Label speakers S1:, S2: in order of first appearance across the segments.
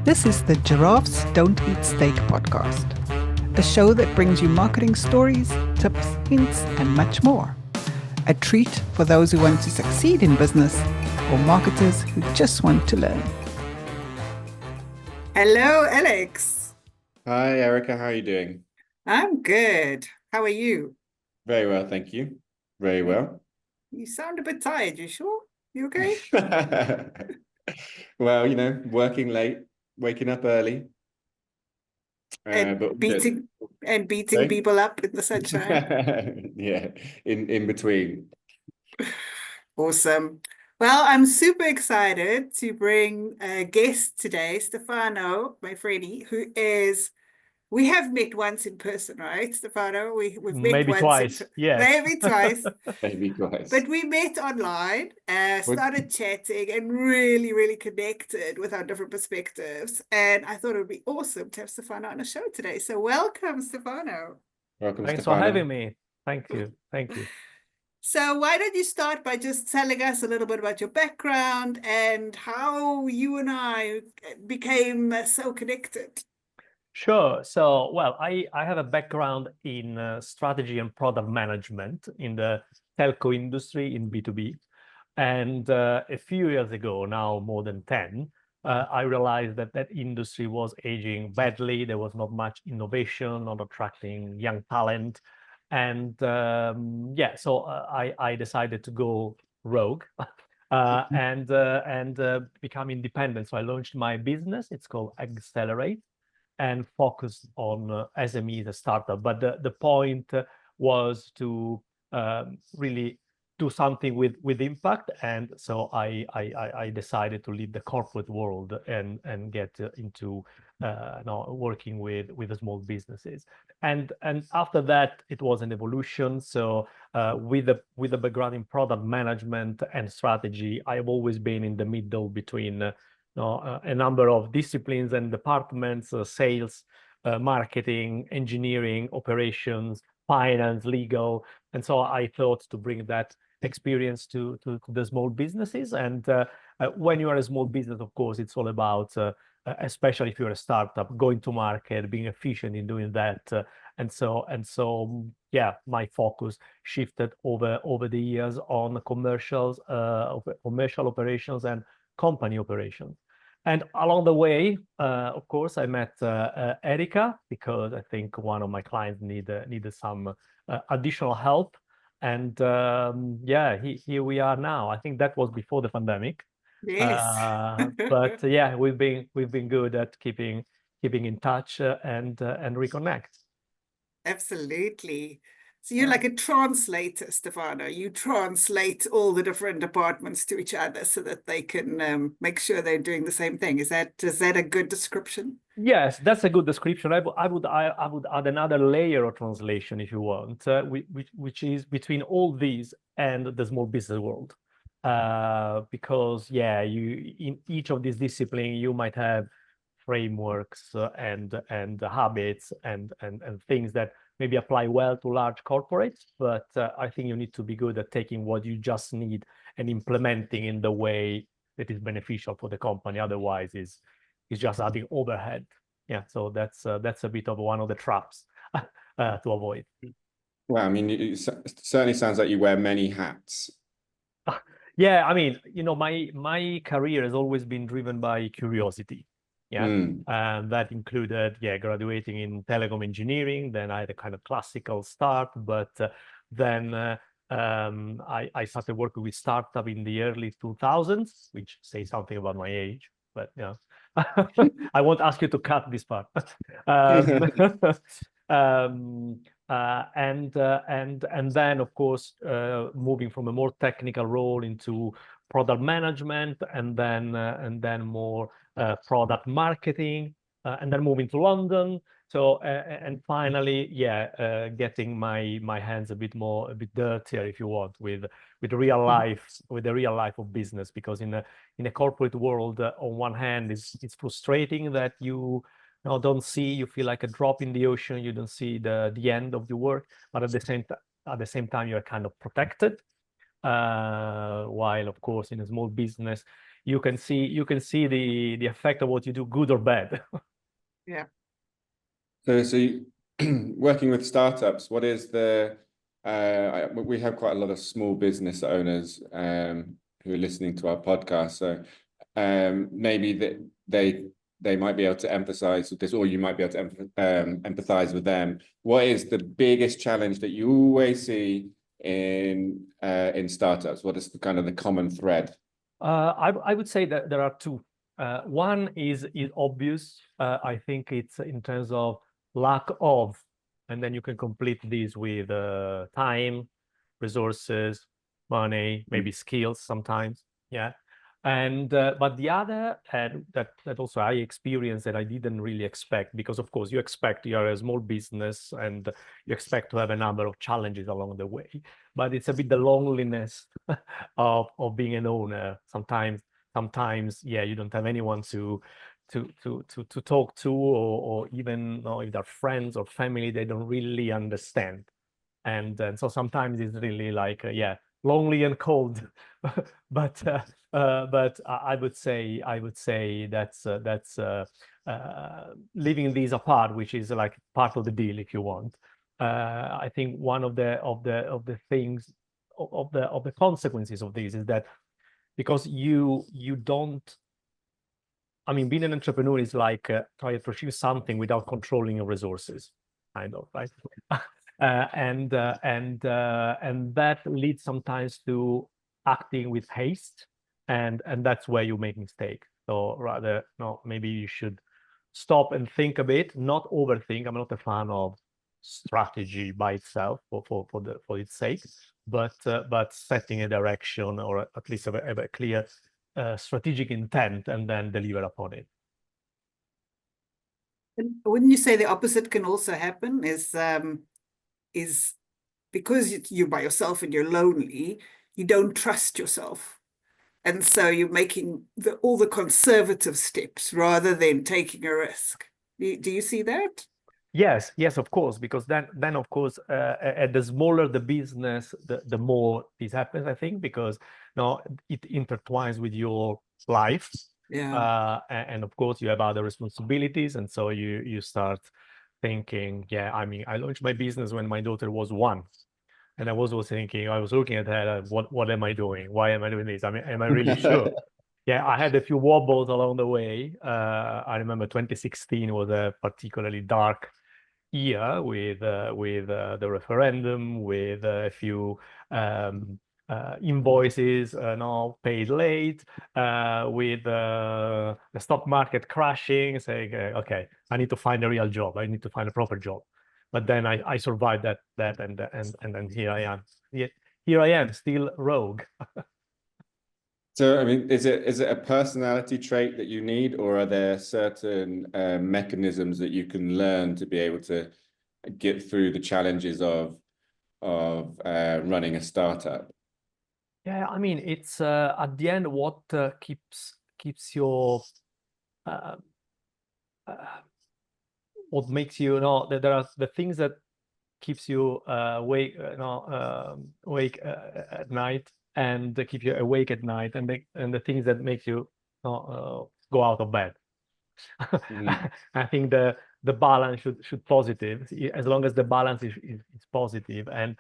S1: This is the Giraffes Don't Eat Steak podcast, a show that brings you marketing stories, tips, hints, and much more. A treat for those who want to succeed in business or marketers who just want to learn. Hello, Alex.
S2: Hi, Erica. How are you doing?
S1: I'm good. How are you?
S2: Very well, thank you. Very well.
S1: You sound a bit tired. You sure? You okay?
S2: Well, working late, waking up early,
S1: And
S2: but good.
S1: beating
S2: Right?
S1: people up in the sunshine.
S2: Yeah, in between.
S1: Awesome. Well, I'm super excited to bring a guest today, Stefano Maifreni, we have met once in person, right, Stefano? We've met
S3: Maybe
S1: once
S3: twice, yes.
S1: maybe twice.
S2: Maybe twice.
S1: But we met online, started chatting and really, really connected with our different perspectives. And I thought it would be awesome to have Stefano on the show today. So welcome, Stefano.
S2: Welcome,
S3: Thanks
S2: Stefano.
S3: for having me. Thank you. Thank you.
S1: So why don't you start by just telling us a little bit about your background and how you and I became so connected?
S3: Sure. So, well, I have a background in strategy and product management in the telco industry in B2B. And a few years ago, now more than 10, I realized that that industry was aging badly. There was not much innovation, not attracting young talent. And so I decided to go rogue and become independent. So I launched my business. It's called Eggcelerate and focused on SMEs, a startup. But the point was to really do something with impact, and so I decided to leave the corporate world and get into working with the small businesses. And after that, it was an evolution. So with the background in product management and strategy, I've always been in the middle between a number of disciplines and departments: sales, marketing, engineering, operations, finance, legal. And so I thought to bring that experience to the small businesses. And when you are a small business, of course, it's all about, especially if you're a startup, going to market, being efficient in doing that. Yeah, my focus shifted over the years on commercial operations and company operations. And along the way, of course, I met Erica, because I think one of my clients needed some additional help. And here we are now. I think that was before the pandemic.
S1: Yes.
S3: But yeah, we've been good at keeping in touch and reconnect.
S1: Absolutely. So you're like a translator, Stefano. You translate all the different departments to each other so that they can make sure they're doing the same thing. Is that a good description?
S3: Yes, that's a good description. I would add another layer of translation, if you want, which is between all these and the small business world. Because you in each of these disciplines you might have frameworks and habits and things that maybe apply well to large corporates, but I think you need to be good at taking what you just need and implementing in the way that is beneficial for the company. Otherwise, is just adding overhead. Yeah, so that's a bit of one of the traps to avoid.
S2: Well, I mean, it certainly sounds like you wear many hats.
S3: Yeah, I mean, my career has always been driven by curiosity. Yeah, and that included graduating in telecom engineering. Then I had a kind of classical start, but then I started working with startup in the early 2000s, which says something about my age. But I won't ask you to cut this part. And then, of course, moving from a more technical role into product management, and then more product marketing, and then moving to London. So and finally, getting my hands a bit dirtier, if you want, with the real life of business. Because in a corporate world, on one hand, it's frustrating that you you feel like a drop in the ocean. You don't see the end of your work, but at the same time, you're kind of protected. While, of course, in a small business, you can see the effect of what you do, good or bad.
S1: Yeah.
S2: So working with startups, what is we have quite a lot of small business owners who are listening to our podcast. So maybe that they might be able to empathize with this, or you might be able to empathize with them. What is the biggest challenge that you always see in startups? What is the kind of the common thread?
S3: I would say that there are two. One is obvious. I think it's in terms of lack of, and then you can complete these with time, resources, money, maybe skills sometimes. Yeah. And but the other, and that also I experienced that I didn't really expect, because of course you expect you are a small business and you expect to have a number of challenges along the way, but it's a bit the loneliness of being an owner. Sometimes, yeah, you don't have anyone to talk to, or even, you know, if they're friends or family, they don't really understand. And so sometimes it's really like yeah, lonely and cold. but I would say that's leaving these apart, which is like part of the deal, if you want. I think one of the things, of the consequences of this is that, because you don't, I mean, being an entrepreneur is like trying to achieve something without controlling your resources, kind of, right? And that leads sometimes to acting with haste, and that's where you make mistakes. So rather, no, maybe you should stop and think a bit, not overthink. I'm not a fan of strategy by itself for its sake, but setting a direction, or at least have a clear strategic intent, and then deliver upon it.
S1: And wouldn't you say the opposite can also happen? Is because you're by yourself and you're lonely, you don't trust yourself. And so you're making all the conservative steps rather than taking a risk. Do you see that?
S3: Yes, of course, because then of course, at the smaller the business, the more this happens, I think, because it intertwines with your life.
S1: Yeah.
S3: And of course you have other responsibilities, and so you start thinking, yeah, I mean, I launched my business when my daughter was 1. And I was thinking, I was looking at her, what am I doing? Why am I doing this? I mean, am I really sure? Yeah, I had a few wobbles along the way. I remember 2016 was a particularly dark year with the referendum, with a few invoices now paid late, with the stock market crashing, saying, okay, I need to find a real job. I need to find a proper job. But then I survived that, and then here I am. Here I am, still rogue.
S2: So, I mean, is it a personality trait that you need, or are there certain mechanisms that you can learn to be able to get through the challenges of running a startup?
S3: Yeah, I mean, it's at the end what keeps your what makes you know that there are the things that keeps you awake at night, and they keep you awake at night, and the things that make you go out of bed. I think the balance should positive, as long as the balance is positive, and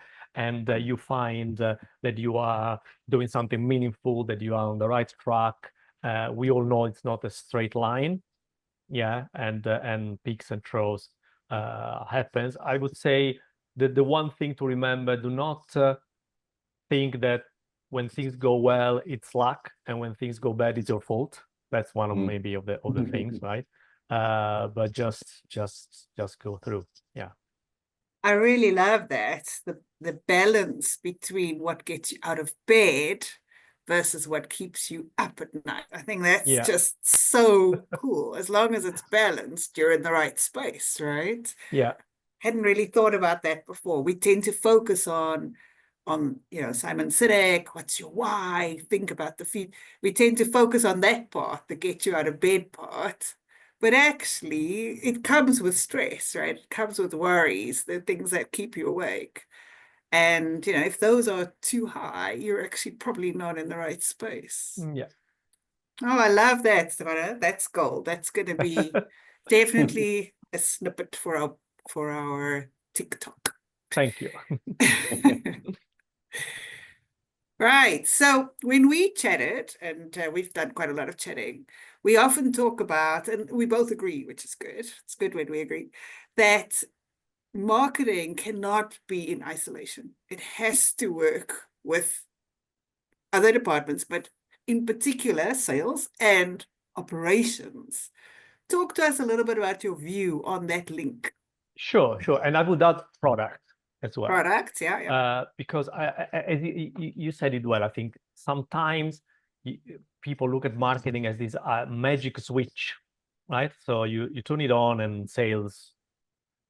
S3: you find that you are doing something meaningful, that you are on the right track. We all know it's not a straight line, yeah, and peaks and troughs happens. I would say that the one thing to remember: do not think that when things go well it's luck, and when things go bad it's your fault. That's one of maybe of the things, right? But just go through. Yeah.
S1: I really love that. The balance between what gets you out of bed versus what keeps you up at night. I think that's just so cool. As long as it's balanced, you're in the right space, right?
S3: Yeah.
S1: Hadn't really thought about that before. We tend to focus on Simon Sinek, what's your why? Think about the feet. We tend to focus on that part, the get you out of bed part. But actually, it comes with stress, right? It comes with worries, the things that keep you awake. And, if those are too high, you're actually probably not in the right space.
S3: Yeah.
S1: Oh, I love that, Stefano. That's gold. That's going to be definitely a snippet for our TikTok.
S3: Thank you.
S1: Right. So when we chatted, and we've done quite a lot of chatting, we often talk about, and we both agree, which is good. It's good when we agree, that marketing cannot be in isolation. It has to work with other departments, but in particular, sales and operations. Talk to us a little bit about your view on that link.
S3: Sure. And I would add product as well.
S1: Product, yeah.
S3: Because as you said it well, I think sometimes people look at marketing as this magic switch, right? So you turn it on and sales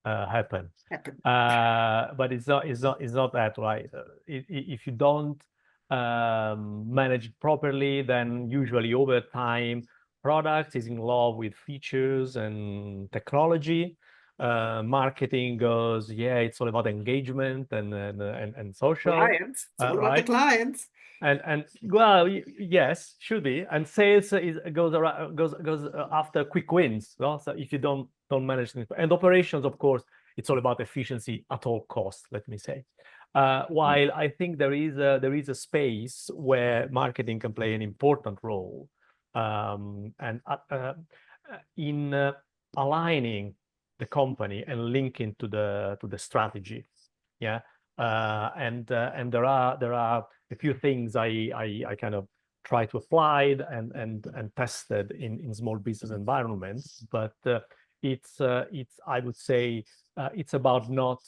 S3: happen. But it's not that, right? If you don't manage it properly, then usually over time, product is in love with features and technology. Marketing goes, yeah, it's all about engagement and social.
S1: Clients. It's all about the clients.
S3: And well, yes, should be. And sales goes after quick wins. Well, so if you don't manage things, and operations, of course, it's all about efficiency at all costs. Let me say. While I think there is a space where marketing can play an important role, and in aligning the company and linking to the strategy, yeah. And there are a few things I kind of try to apply and tested in small business environments, but it's I would say it's about not,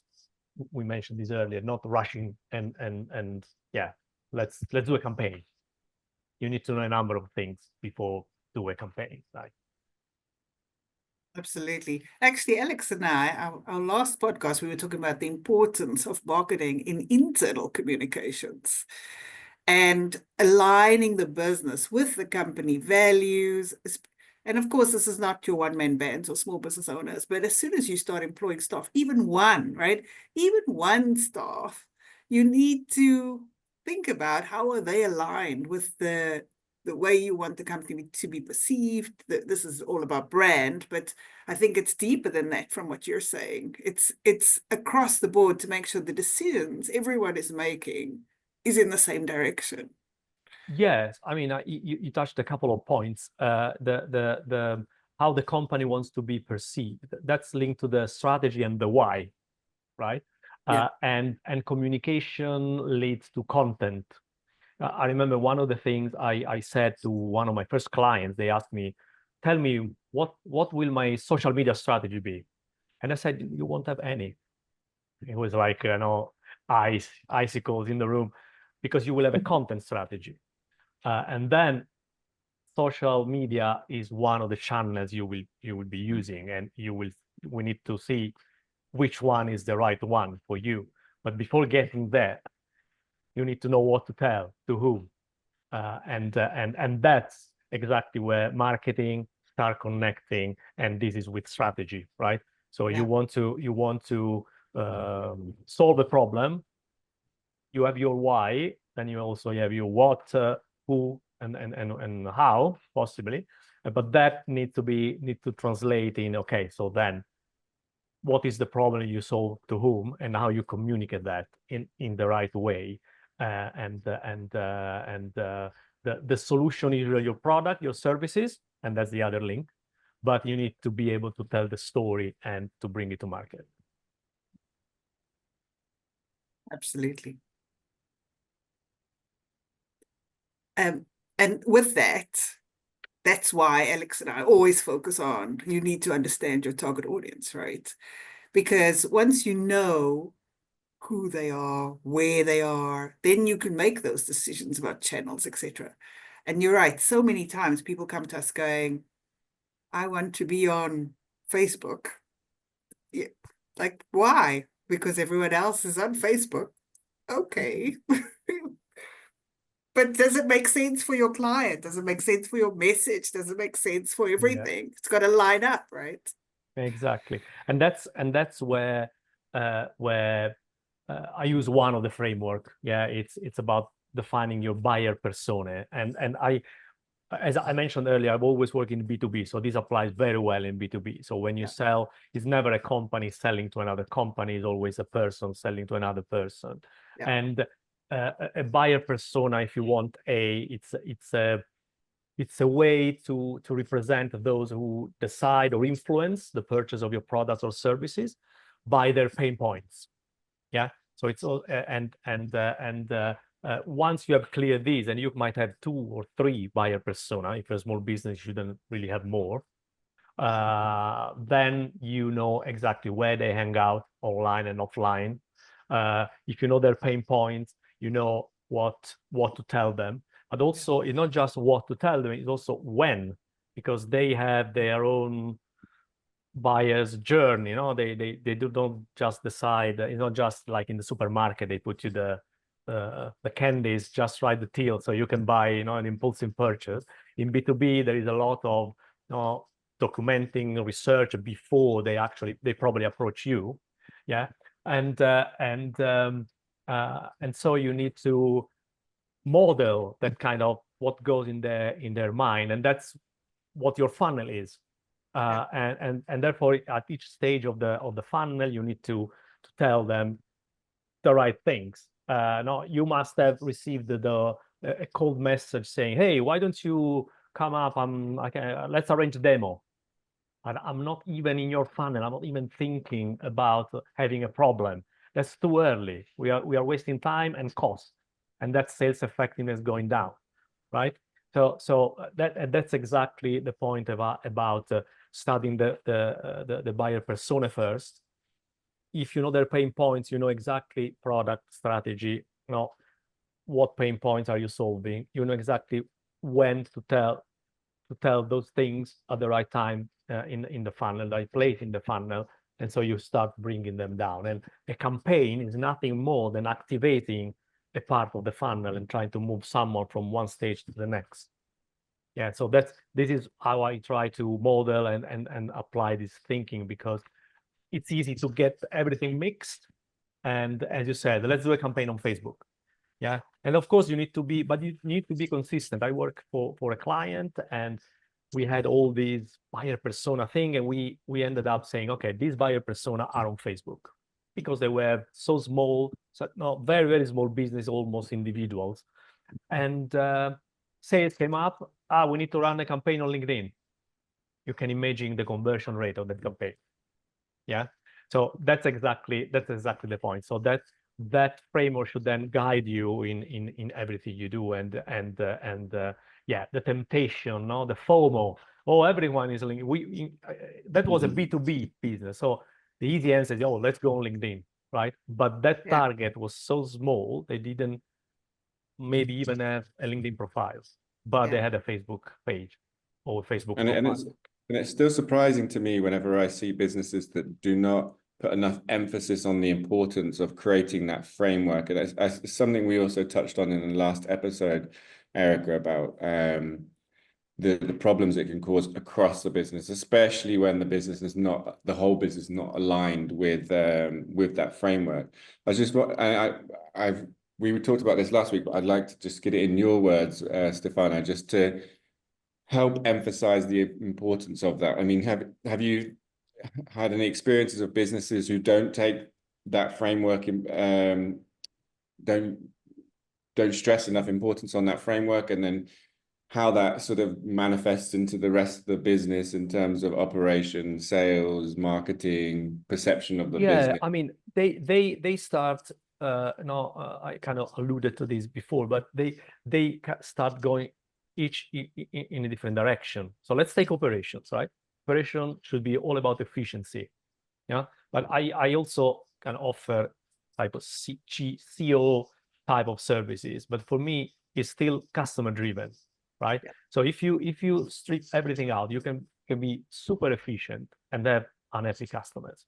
S3: we mentioned this earlier, not rushing and yeah, let's do a campaign. You need to know a number of things before do a campaign, right?
S1: Absolutely. Actually, Alex and I, our last podcast, we were talking about the importance of marketing in internal communications and aligning the business with the company values. And of course, this is not your one-man bands or small business owners, but as soon as you start employing staff, even one, right? Even one staff, you need to think about how are they aligned with the way you want the company to be perceived. This is all about brand, but I think it's deeper than that from what you're saying. It's across the board to make sure the decisions everyone is making is in the same direction.
S3: Yes, I mean, you touched a couple of points. The how the company wants to be perceived. That's linked to the strategy and the why, right?
S1: Yeah.
S3: And communication leads to content. I remember one of the things I said to one of my first clients. They asked me, "Tell me what will my social media strategy be?" And I said, "You won't have any." It was like, icicles in the room, because you will have a content strategy. And then social media is one of the channels you will be using, and we need to see which one is the right one for you. But before getting there, you need to know what to tell to whom, and that's exactly where marketing start connecting, and this is with strategy, right? So you want to solve a problem. You have your why, then you also have your what, who, and how, possibly, but that need to translate in, okay, so then what is the problem you solve to whom, and how you communicate that in the right way, and the solution is your product, your services, and that's the other link, but you need to be able to tell the story and to bring it to market.
S1: Absolutely. And with that's why Alex and I always focus on, you need to understand your target audience, right? Because once you know who they are, where they are, then you can make those decisions about channels, etc. And you're right, so many times people come to us going, I want to be on Facebook. Yeah. Like, why? Because everyone else is on Facebook. Okay. But does it make sense for your client? Does it make sense for your message? Does it make sense for everything? Yeah. It's got to line up, right?
S3: Exactly. And that's where I use one of the framework. Yeah, it's about defining your buyer persona. And as I mentioned earlier, I've always worked in B2B, so this applies very well in B2B. So when you sell, it's never a company selling to another company, it's always a person selling to another person.
S1: Yeah.
S3: And a buyer persona, if you want, it's a way to represent those who decide or influence the purchase of your products or services by their pain points. Yeah. So it's all once you have cleared these, and you might have 2 or 3 buyer persona. If you're a small business, you shouldn't really have more. Then you know exactly where they hang out online and offline. If you know their pain points, you know what to tell them. But also, it's not just what to tell them; it's also when, because they have their own buyer's journey. You know, they don't just decide. It's not just like in the supermarket they put you the candies, just write the till so you can buy, you know, an impulsive purchase. In B2B, there is a lot of, you know, documenting research before they probably approach you. Yeah. And so you need to model that kind of what goes in their mind, and that's what your funnel is. And therefore, at each stage of the funnel, you need to tell them the right things. No, you must have received a cold message saying, "Hey, why don't you come up? Let's arrange a demo." And I'm not even in your funnel. I'm not even thinking about having a problem. That's too early. We are wasting time and cost, and that sales effectiveness going down, right? So that's exactly the point about studying the buyer persona first. If you know their pain points, you know exactly product strategy, you know what pain points are you solving, you know exactly when to tell those things at the right time in the funnel, the right place in the funnel, and so you start bringing them down. And a campaign is nothing more than activating a part of the funnel and trying to move someone from one stage to the next. Yeah, so this is how I try to model and apply this thinking, because it's easy to get everything mixed. And as you said, let's do a campaign on Facebook. Yeah. And of course you need to be consistent. I work for a client, and we had all these buyer persona thing, and we ended up saying, okay, these buyer persona are on Facebook, because they were so small, very, very small business, almost individuals. And sales came up, we need to run a campaign on LinkedIn. You can imagine the conversion rate of that campaign. Yeah. So that's exactly the point. So that framework should then guide you in everything you do. And yeah, the temptation, no, the FOMO. Oh, everyone is LinkedIn. That was a B2B business. So the easy answer is, oh, let's go on LinkedIn, right? But that target was so small, they didn't maybe even have a LinkedIn profile, but they had a Facebook page or Facebook profile.
S2: And it's still surprising to me whenever I see businesses that do not put enough emphasis on the importance of creating that framework. And it's something we also touched on in the last episode, Erica, about the problems it can cause across the business, especially when the whole business is not aligned with that framework. We talked about this last week, but I'd like to just get it in your words, Stefano, just to help emphasize the importance of that. I mean, have you had any experiences of businesses who don't take that framework and don't stress enough importance on that framework, and then how that sort of manifests into the rest of the business in terms of operation, sales, marketing, perception of the business?
S3: I mean, they start. I kind of alluded to this before, but they start going each in a different direction. So let's take operations, right? Operation should be all about efficiency. Yeah, but I also can offer type of CO type of services, but for me, it's still customer driven, right? Yeah. So if you strip everything out, you can be super efficient and have unhappy customers.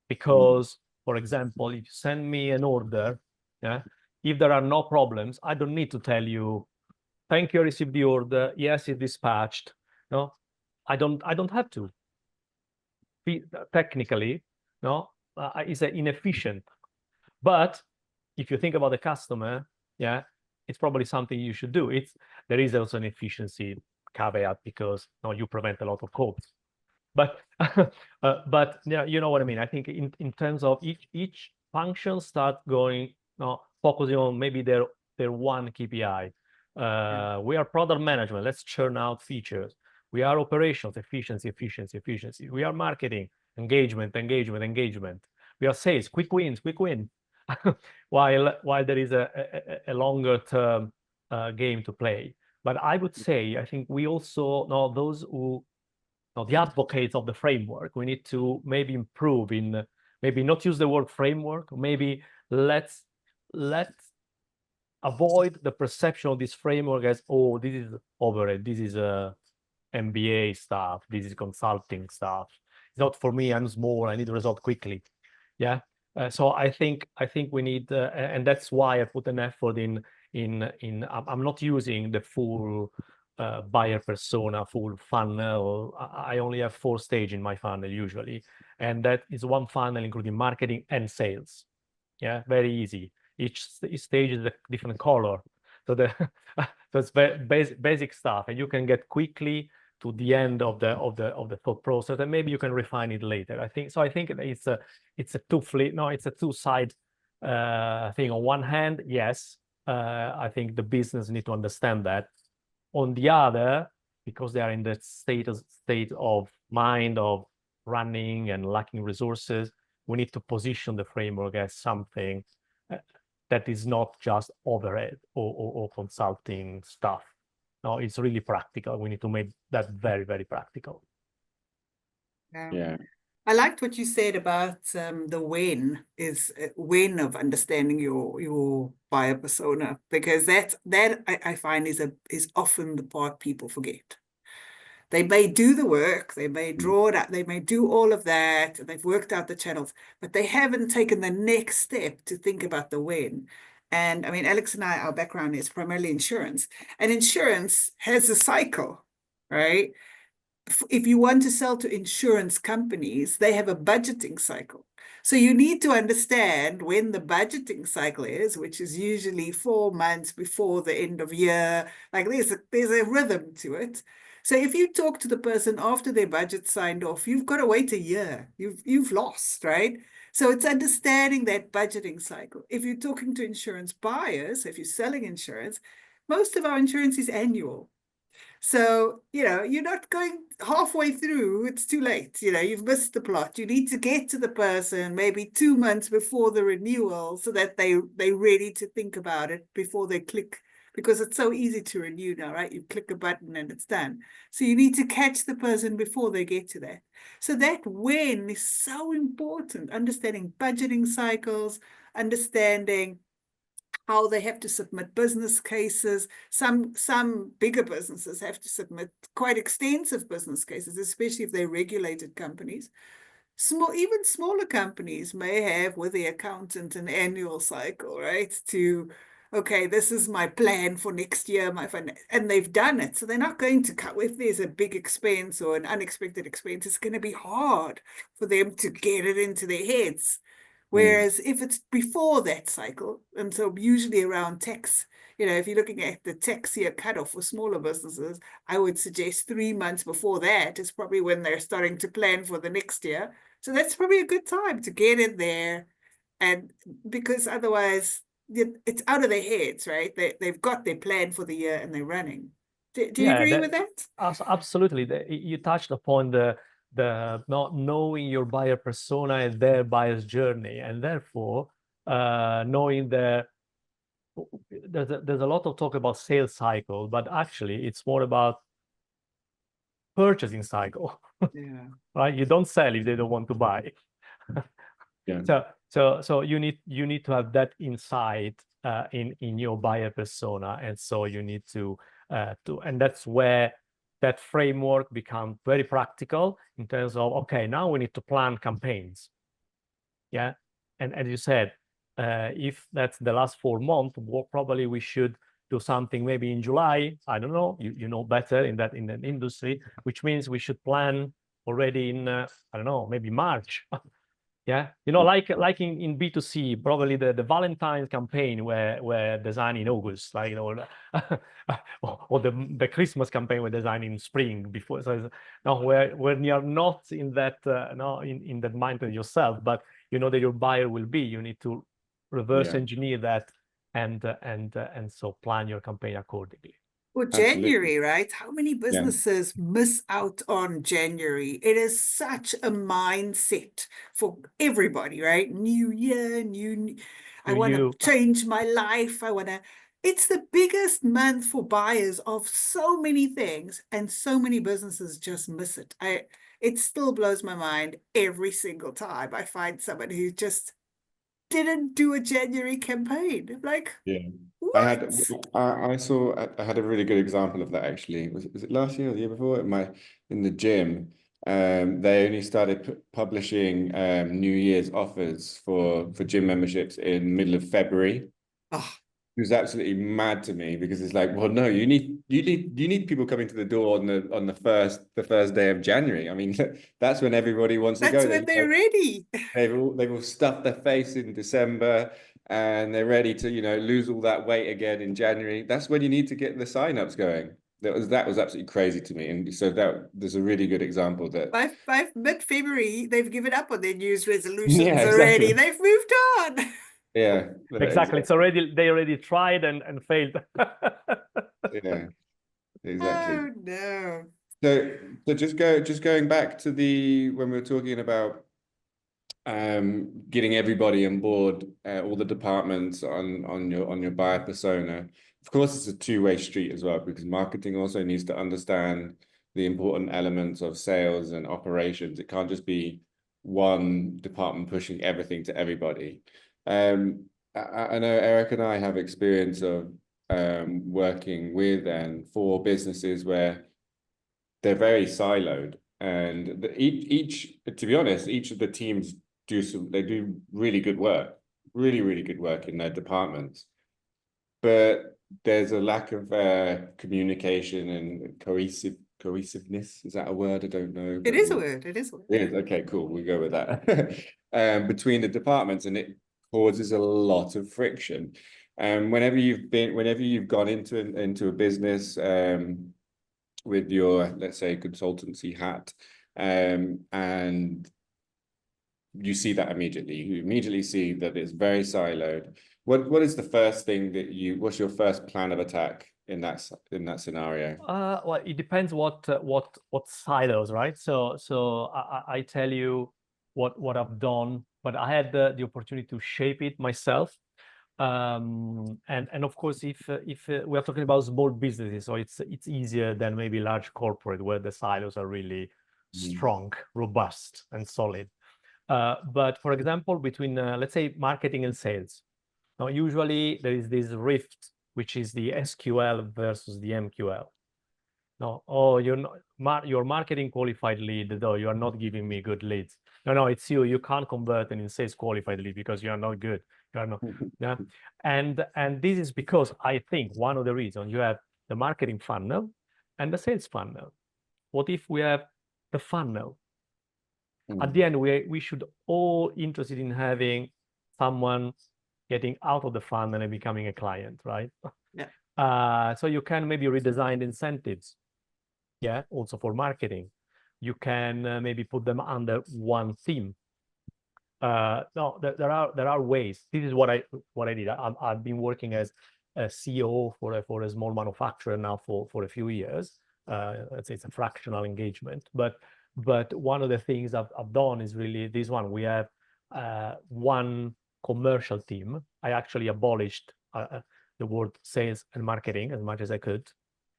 S3: Because, for example, if you send me an order, yeah, if there are no problems, I don't need to tell you, thank you, I received the order, yes, it's dispatched. No, I don't have to. Technically, no, it's inefficient. But if you think about the customer, yeah, it's probably something you should do. There is also an efficiency caveat because you prevent a lot of codes. But but yeah, you know what I mean. I think in terms of each function start going focusing on maybe their one KPI. We are product management. Let's churn out features. We are operations, efficiency. We are marketing, engagement. We are sales, quick wins. while there is a longer term game to play. But I would say, I think we also know those who the advocates of the framework, we need to maybe improve in maybe not use the word framework, maybe let's avoid the perception of this framework as, oh, this is overhead, this is MBA stuff, this is consulting stuff. It's not for me, I'm small, I need the result quickly. Yeah. So I think we need, and that's why I put an effort in I'm not using the full buyer persona, full funnel. I only have 4 stages in my funnel usually, and that is one funnel including marketing and sales. Yeah, very easy. Each stage is a different color, so so it's basic stuff, and you can get quickly to the end of the thought process, and maybe you can refine it later. I think it's a two-side thing. On one hand, yes, I think the business need to understand that. On the other, because they are in the state of mind of running and lacking resources, we need to position the framework as something that is not just overhead or consulting stuff. No, it's really practical. We need to make that very, very practical.
S2: Yeah.
S1: I liked what you said about the when of understanding your buyer persona, because that I find is often the part people forget. They may do the work, they may draw it out, they may do all of that, they've worked out the channels, but they haven't taken the next step to think about the when. And I mean, Alex and I, our background is primarily insurance, and insurance has a cycle, right? If you want to sell to insurance companies, they have a budgeting cycle. So you need to understand when the budgeting cycle is, which is usually 4 months before the end of year. Like there's a rhythm to it. So if you talk to the person after their budget signed off, you've got to wait a year. You've lost, right? So it's understanding that budgeting cycle. If you're talking to insurance buyers, if you're selling insurance, most of our insurance is annual. So, you're not going halfway through, it's too late. You've missed the plot. You need to get to the person maybe 2 months before the renewal so that they're ready to think about it before they click, because it's so easy to renew now, right? You click a button and it's done. So you need to catch the person before they get to that. So that when is so important, understanding budgeting cycles, understanding how they have to submit business cases. Some bigger businesses have to submit quite extensive business cases, especially if they're regulated companies. Even smaller companies may have with the accountant an annual cycle, right? Okay, this is my plan for next year, and they've done it. So they're not going to cut if there's a big expense or an unexpected expense. It's going to be hard for them to get it into their heads. Whereas if it's before that cycle, and so usually around tax, if you're looking at the tax year cutoff for smaller businesses, I would suggest 3 months before that is probably when they're starting to plan for the next year. So that's probably a good time to get in there, and because otherwise it's out of their heads, right? They've got their plan for the year and they're running. Do you agree with that?
S3: Absolutely. You touched upon the not knowing your buyer persona and their buyer's journey, and therefore knowing there's a lot of talk about sales cycle, but actually it's more about purchasing cycle.
S1: Yeah.
S3: Right? You don't sell if they don't want to buy.
S2: Yeah.
S3: So you need to have that insight in your buyer persona, and so you need to and that's where that framework becomes very practical in terms of, okay, now we need to plan campaigns. Yeah. And as you said, if that's the last 4 months, probably we should do something maybe in July. I don't know, you know better in the industry, which means we should plan already in, I don't know, maybe March. Yeah, like in B2C, probably the Valentine's campaign where design in August, like or the Christmas campaign where design in spring before. So no, when you're not in that in that mindset yourself, but you know that your buyer will be, you need to reverse engineer that and so plan your campaign accordingly.
S4: Well,
S2: Absolutely.
S4: January, right? How many businesses miss out on January? It is such a mindset for everybody, right? New year, I want to change my life. It's the biggest month for buyers of so many things, and so many businesses just miss it. It still blows my mind every single time I find someone who just didn't do a January campaign. I'm like, what?
S2: I had a really good example of that actually. Was it last year or the year before? In the gym, they only started publishing New Year's offers for gym memberships in middle of February.
S4: Oh.
S2: It was absolutely mad to me because it's like, well, no, you need people coming to the door on the first day of January. I mean, that's when everybody wants to go.
S4: That's when they're ready.
S2: They've all stuffed their face in December and they're ready to, lose all that weight again in January. That's when you need to get the signups going. That was absolutely crazy to me. And so there's a really good example that
S4: by mid-February, they've given up on their New Year's resolutions
S2: exactly.
S4: already. They've moved on.
S2: Yeah,
S3: exactly. It's they already tried and failed.
S2: Yeah, exactly.
S4: Oh no.
S2: So just going back to when we were talking about getting everybody on board, all the departments on your buyer persona. Of course, it's a two-way street as well, because marketing also needs to understand the important elements of sales and operations. It can't just be one department pushing everything to everybody. I know Eric and I have experience of working with and for businesses where they're very siloed, and to be honest, each of the teams do really good work, really good work in their departments, but there's a lack of communication and cohesiveness. Is that a word? I don't know.
S4: It is a word. It is a word.
S2: It is. Okay, cool. We go with that. Between the departments, and it causes a lot of friction. Whenever you've gone into a business with your, let's say, consultancy hat, and you see that immediately. You immediately see that it's very siloed. What is the first thing what's your first plan of attack in that scenario?
S3: Well, it depends what silos, right? So I tell you what I've done, but I had the opportunity to shape it myself. And of course, if we are talking about small businesses, so it's easier than maybe large corporate where the silos are really strong, robust, and solid. But for example, between let's say marketing and sales, now usually there is this rift, which is the SQL versus the MQL. No, your marketing qualified lead, though you are not giving me good leads. No, it's you. You can't convert an in sales qualified lead because you are not good. You are not. Yeah, and this is because I think one of the reasons you have the marketing funnel and the sales funnel. What if we have the funnel? At the end, we should all interested in having someone getting out of the funnel and becoming a client, right?
S4: Yeah.
S3: So you can maybe redesign the incentives. Yeah, also for marketing, you can maybe put them under one theme. No, there are ways. This is what I did. I've been working as a CEO for a small manufacturer now for a few years. Let's say it's a fractional engagement, but one of the things I've done is really this one. We have one commercial team. I actually abolished the word sales and marketing as much as I could,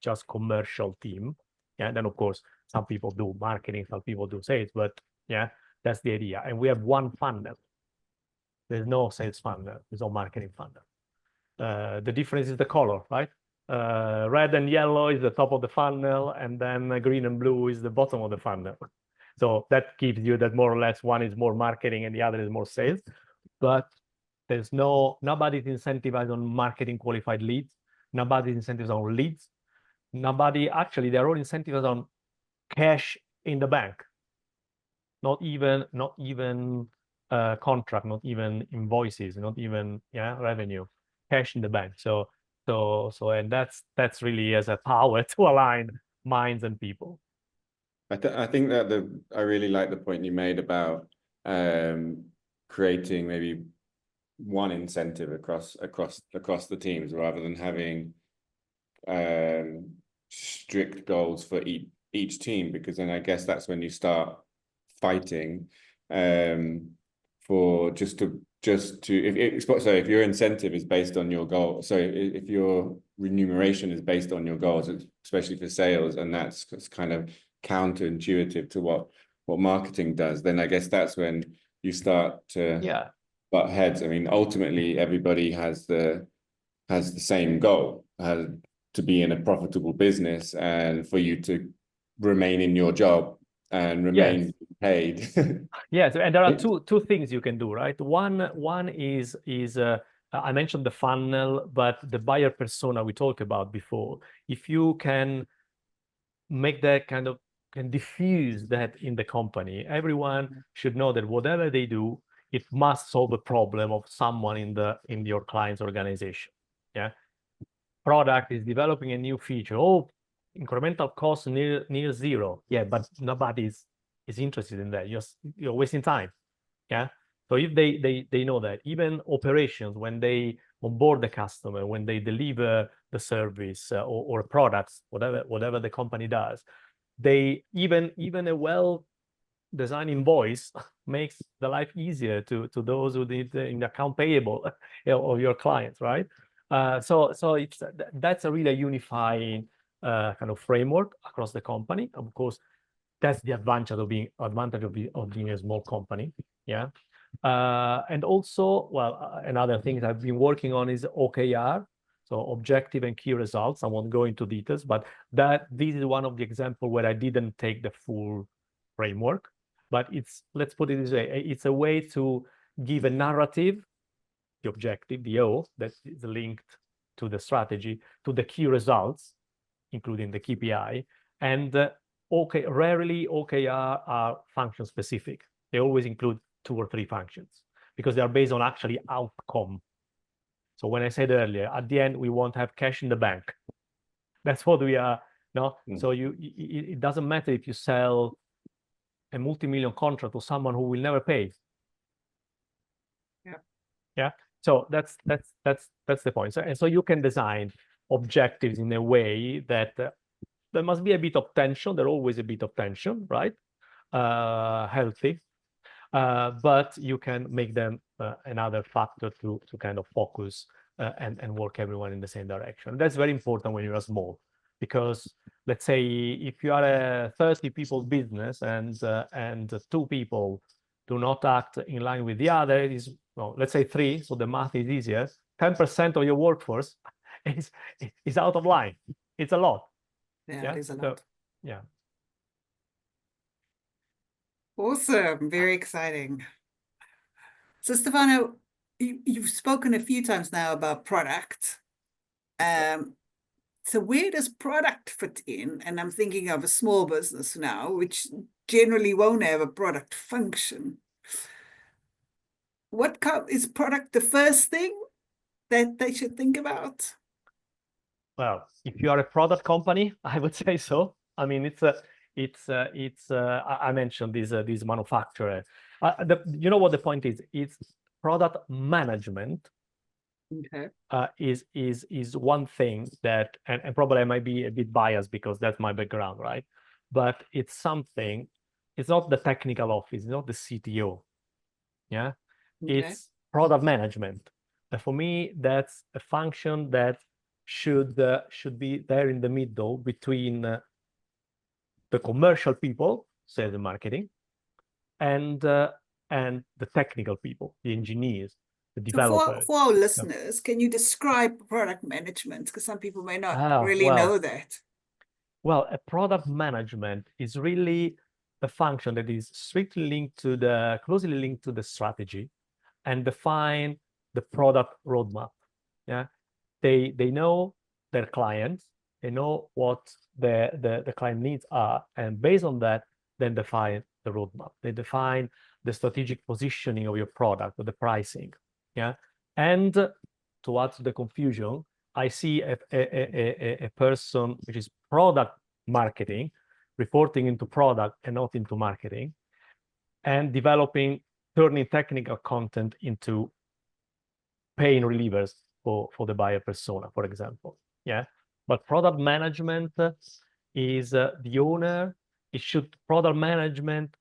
S3: just commercial team. Yeah, and then of course some people do marketing, some people do sales, but yeah, that's the idea. And we have one funnel. There's no sales funnel. There's no marketing funnel. The difference is the color, right? Red and yellow is the top of the funnel, and then green and blue is the bottom of the funnel. So that gives you that more or less one is more marketing and the other is more sales. But there's nobody's incentivized on marketing qualified leads. Nobody's incentivized on leads. Nobody, actually, they're all incentivized on cash in the bank. Not even contract, not even invoices, not even revenue, cash in the bank. So and that's really as a power to align minds and people.
S2: I think that I really like the point you made about creating maybe one incentive across the teams rather than having strict goals for each team, because then I guess that's when you start fighting for if your incentive is based on your goal, so if your remuneration is based on your goals, especially for sales, and that's kind of counterintuitive to what marketing does, then I guess that's when you start to butt heads. I mean, ultimately everybody has the same goal, to be in a profitable business and for you to remain in your job and remain paid.
S3: Yes, and there are two things you can do, right? One is I mentioned the funnel, but the buyer persona we talked about before. If you can make that can diffuse that in the company, everyone should know that whatever they do, it must solve a problem of someone in your client's organization. Yeah, product is developing a new feature. Oh, incremental cost near zero. Yeah, but nobody is interested in that. You're wasting time. Yeah. So if they know that, even operations, when they onboard the customer, when they deliver the service or products, whatever the company does, they even a well-designed invoice makes the life easier to those who need in account payable of your clients, right? So that's a really unifying kind of framework across the company. Of course, that's the advantage of being a small company. Yeah. And also, another thing that I've been working on is OKR, so objective and key results. I won't go into details, but this is one of the examples where I didn't take the full framework, but let's put it this way, it's a way to give a narrative, the objective, the O, that is linked to the strategy, to the key results, including the KPI, and rarely OKR are function specific. They always include 2 or 3 functions because they are based on actually outcome. So when I said earlier, at the end, we want to have cash in the bank. That's what we are. No, so it doesn't matter if you sell a multi-million contract to someone who will never pay. Yeah. So that's the point. So you can design objectives in a way that there must be a bit of tension. There's always a bit of tension, right? Healthy. But you can make them another factor to kind of focus and work everyone in the same direction. That's very important when you're small, because let's say if you are a 30 people business and 2 people do not act in line with the other, let's say 3, so the math is easier. 10% of your workforce is out of line. It's a lot.
S4: Yeah, it is a lot.
S3: So, yeah.
S4: Awesome. Very exciting. So Stefano, you've spoken a few times now about product. So where does product fit in? And I'm thinking of a small business now, which generally won't have a product function. Is product the first thing that they should think about?
S3: Well, if you are a product company, I would say so. I mean, I mentioned this manufacturer. You know what the point is? It's product management.
S4: Okay.
S3: Is one thing that, and probably I might be a bit biased because that's my background, right? But it's something. It's not the technical office. It's not the CTO. Yeah,
S4: Okay.
S3: It's product management. And for me, that's a function that should be there in the middle between the commercial people, sales and marketing, and the technical people, the engineers, the developers.
S4: So for our listeners, can you describe product management? Because some people may not really know that.
S3: Well, a product management is really a function that is strictly closely linked to the strategy and define the product roadmap. Yeah, they know their clients, they know what the client needs are, and based on that, then define the roadmap. They define the strategic positioning of your product, or the pricing. Yeah. And to add to the confusion, I see a person which is product marketing, reporting into product and not into marketing, and turning technical content into pain relievers for the buyer persona, for example. Yeah. But product management is the owner. Product management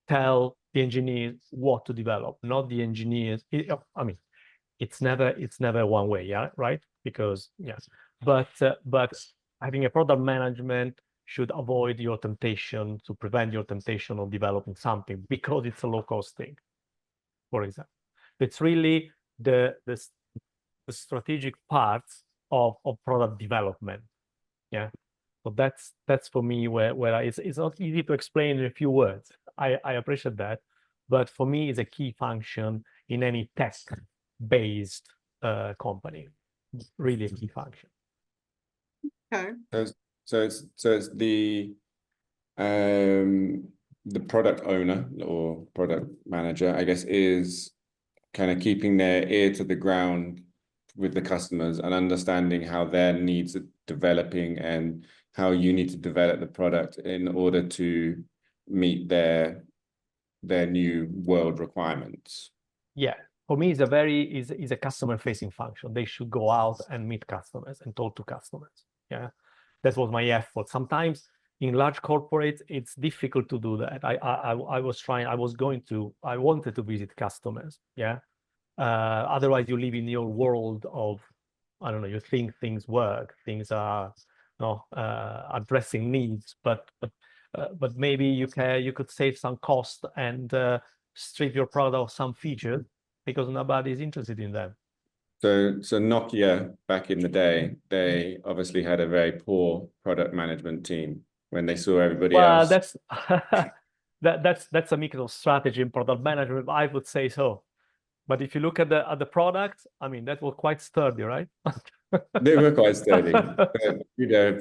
S3: tell the engineers what to develop, not the engineers. I mean, it's never one way, yeah, right? Because yes, but having a product management should avoid your temptation, to prevent your temptation of developing something because it's a low-cost thing, for example. It's really the strategic parts of product development. Yeah. So that's for me where it's not easy to explain in a few words. I appreciate that, but for me, it's a key function in any tech-based company. Really a key function.
S4: Okay.
S2: So it's the product owner or product manager, I guess, is kind of keeping their ear to the ground with the customers and understanding how their needs are developing and how you need to develop the product in order to meet their new world requirements.
S3: Yeah, for me, it's a customer-facing function. They should go out and meet customers and talk to customers. Yeah, that was my effort. Sometimes in large corporates, it's difficult to do that. I wanted to visit customers. Yeah, otherwise you live in your world of, I don't know, you think things work, things are addressing needs, but maybe you could save some cost and strip your product of some features because nobody is interested in them.
S2: So Nokia back in the day, they obviously had a very poor product management team when they saw everybody else.
S3: That's a mix of strategy and product management, I would say so. But if you look at the product, I mean, that was quite sturdy, right?
S2: They were quite sturdy. But,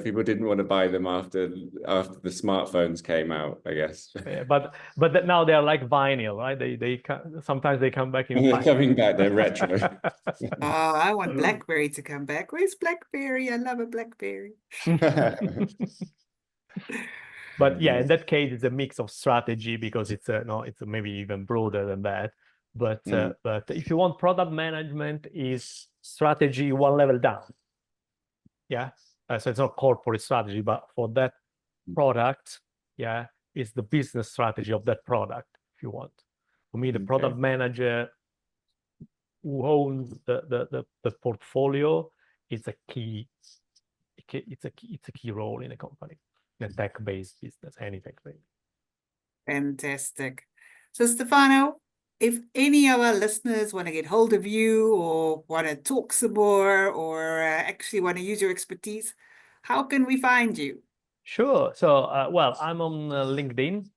S2: people didn't want to buy them after the smartphones came out, I guess.
S3: Yeah, but now they are like vinyl, right? They sometimes they come back in.
S2: They're coming back. They're retro.
S4: Oh, I want BlackBerry to come back. Where's BlackBerry? I love a BlackBerry.
S3: But yeah, in that case, it's a mix of strategy because it's maybe even broader than that. But if you want, product management is strategy one level down. Yeah, so it's not corporate strategy, but for that product, yeah, it's the business strategy of that product. If you want, for me, the product manager who owns the portfolio is a key. It's a key role in a company, in a tech-based business, any tech-based.
S4: Fantastic. So Stefano, if any of our listeners want to get hold of you or want to talk some more or actually want to use your expertise, how can we find you?
S3: Sure. So, well, I'm on LinkedIn.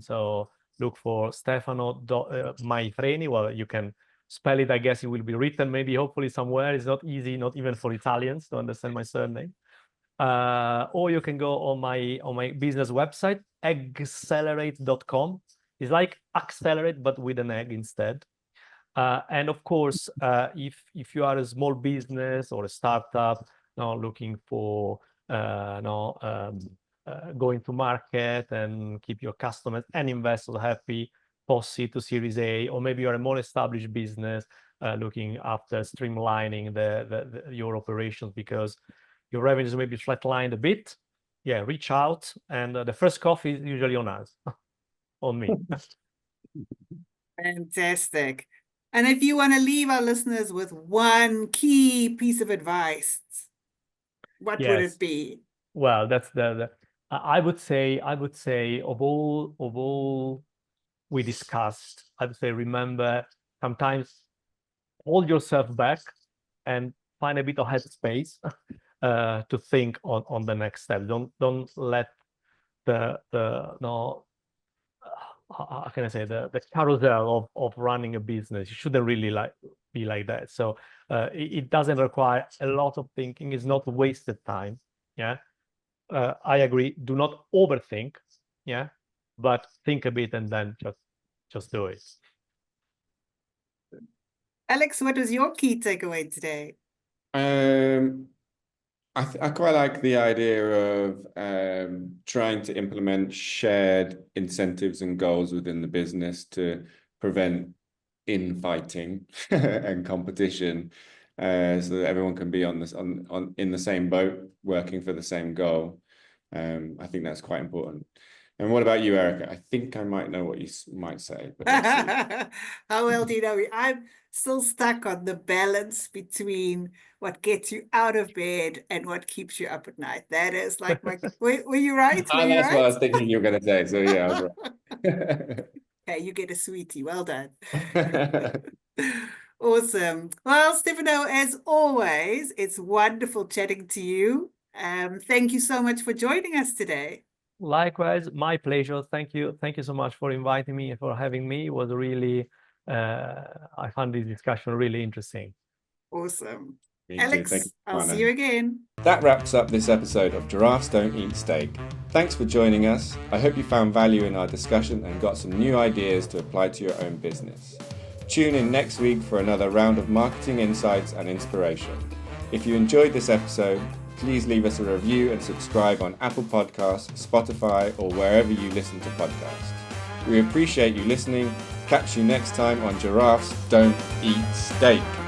S3: So look for Stefano Maifreni. Well, you can spell it. I guess it will be written maybe, hopefully somewhere. It's not easy, not even for Italians to understand my surname. Or you can go on my business website, eggcelerate.com. It's like accelerate, but with an egg instead. And of course, if you are a small business or a startup, looking for going to market and keep your customers and investors happy, post-seed to Series A, or maybe you're a more established business looking after streamlining your operations because your revenues may be flatlined a bit. Yeah, reach out, and the first coffee is usually on us, on me.
S4: Fantastic. And if you want to leave our listeners with one key piece of advice, what would it be?
S3: Well, that's I would say of all we discussed, I would say, remember, sometimes hold yourself back and find a bit of headspace to think on the next step. Don't let how can I say, the carousel of running a business. You shouldn't really be like that. So it doesn't require a lot of thinking. It's not wasted time. Yeah, I agree. Do not overthink. Yeah, but think a bit and then just do it.
S4: Alex, what was your key takeaway today?
S2: I quite like the idea of trying to implement shared incentives and goals within the business to prevent infighting and competition, so that everyone can be in the same boat, working for the same goal. I think that's quite important. And what about you, Erica? I think I might know what you might say, but let's see.
S4: How well do you know me? I'm still stuck on the balance between what gets you out of bed and what keeps you up at night. That is like my. Were you right? Were you
S2: That's
S4: right?
S2: what I was thinking you were going to say. So yeah, I was right.
S4: Okay, you get a sweetie. Well done. Awesome. Well, Stefano, as always, it's wonderful chatting to you. Thank you so much for joining us today.
S3: Likewise, my pleasure. Thank you so much for inviting me and for having me. It was really, I found this discussion really interesting.
S4: Awesome.
S2: Me
S4: Alex,
S2: too. Thank you,
S4: I'll see you again.
S2: That wraps up this episode of Giraffes Don't Eat Steak. Thanks for joining us. I hope you found value in our discussion and got some new ideas to apply to your own business. Tune in next week for another round of marketing insights and inspiration. If you enjoyed this episode, please leave us a review and subscribe on Apple Podcasts, Spotify, or wherever you listen to podcasts. We appreciate you listening. Catch you next time on Giraffes Don't Eat Steak.